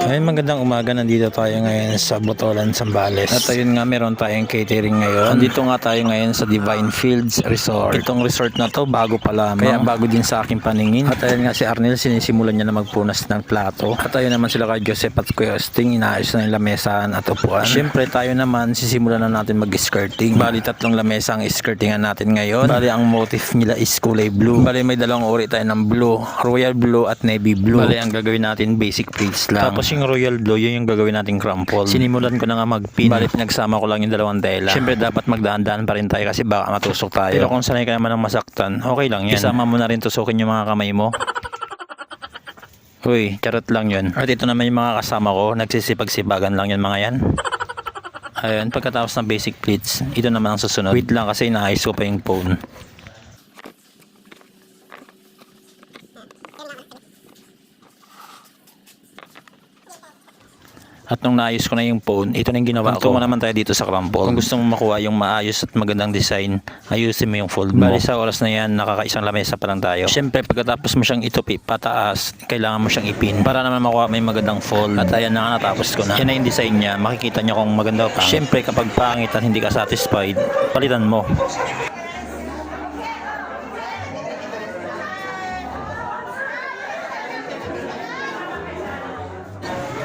Ay, magandang umaga. Nandito tayo ngayon sa Botolan, Zambales. At ayun nga, meron tayong catering ngayon. Nandito nga tayo ngayon sa Divine Fields Resort. Itong resort na to, bago pa lamang. Kaya bago din sa aking paningin. At ayun nga, si Arnel, sinisimulan niya na magpunas ng plato. At ayun naman sila kay Joseph at Kuya Sting, inaayos na yung lamesahan at upuan. Siyempre tayo naman, sisimulan na natin mag-skirting. Bali, 3 lamesa ang skirtingan natin ngayon. Bali, ang motif nila is kulay blue. Bali, may 2 uri tayo ng blue. Royal blue at navy blue. Bali, ang gagawin natin, basic pleats lang. Tapos yung royal blue, yun yung gagawin nating crumple. Sinimulan ko na nga mag-pin. Bali, pinagsama ko lang yung 2 tela. Siyempre, dapat magdaan-daan pa rin tayo kasi baka matusok tayo. Pero kung sanay ka naman ng masaktan, okay lang yan. Isama mo na rin tusukin yung mga kamay mo. Uy, charot lang yun. At ito naman yung mga kasama ko, nagsisipag-sibagan lang yun mga yan. Ayun, pagkatapos ng basic pleats, ito naman ang susunod. Wait lang kasi inaayos ko pa yung phone. At nung naayos ko na yung phone, ito na yung ginawa ko. Tungo naman tayo dito sa crumple. Kung gusto mo makuha yung maayos at magandang design, ayusin mo yung fold mo. Bali sa oras na yan, nakakaisang lamesa pa lang tayo. Siyempre, pagkatapos mo siyang itupi pataas, kailangan mo siyang ipin para naman makuha may magandang fold. At ayan na nga, natapos ko na. Yan na yung design niya. Makikita niyo kung maganda o pangit. Siyempre, kapag pangit at hindi ka satisfied, palitan mo.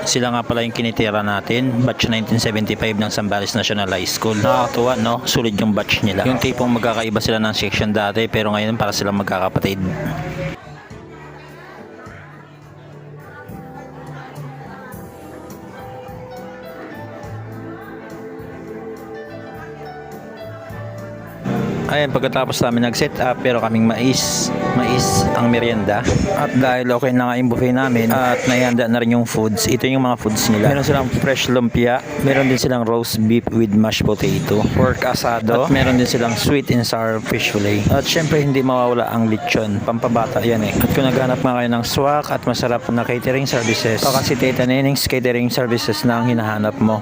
Sila nga pala yung kinitira natin, batch 1975 ng Zambales National High School. Nakakatuwa, no? Sulit yung batch nila. Yung tipong magkakaiba sila ng section dati, pero ngayon para silang magkakapatid. Ayan, pagkatapos namin nag-set up, pero kaming mais ang merienda. At dahil okay na nga yung buffet namin at naihanda na rin yung foods, ito yung mga foods nila. Meron silang fresh lumpia, meron din silang roast beef with mashed potato, pork asado, at meron din silang sweet and sour fish fillet. At syempre hindi mawawala ang lechon, pampabata yan eh. At kung naghanap nga kayo ng swak at masarap na catering services, baka si Tita Nening's Catering Services na ang hinahanap mo.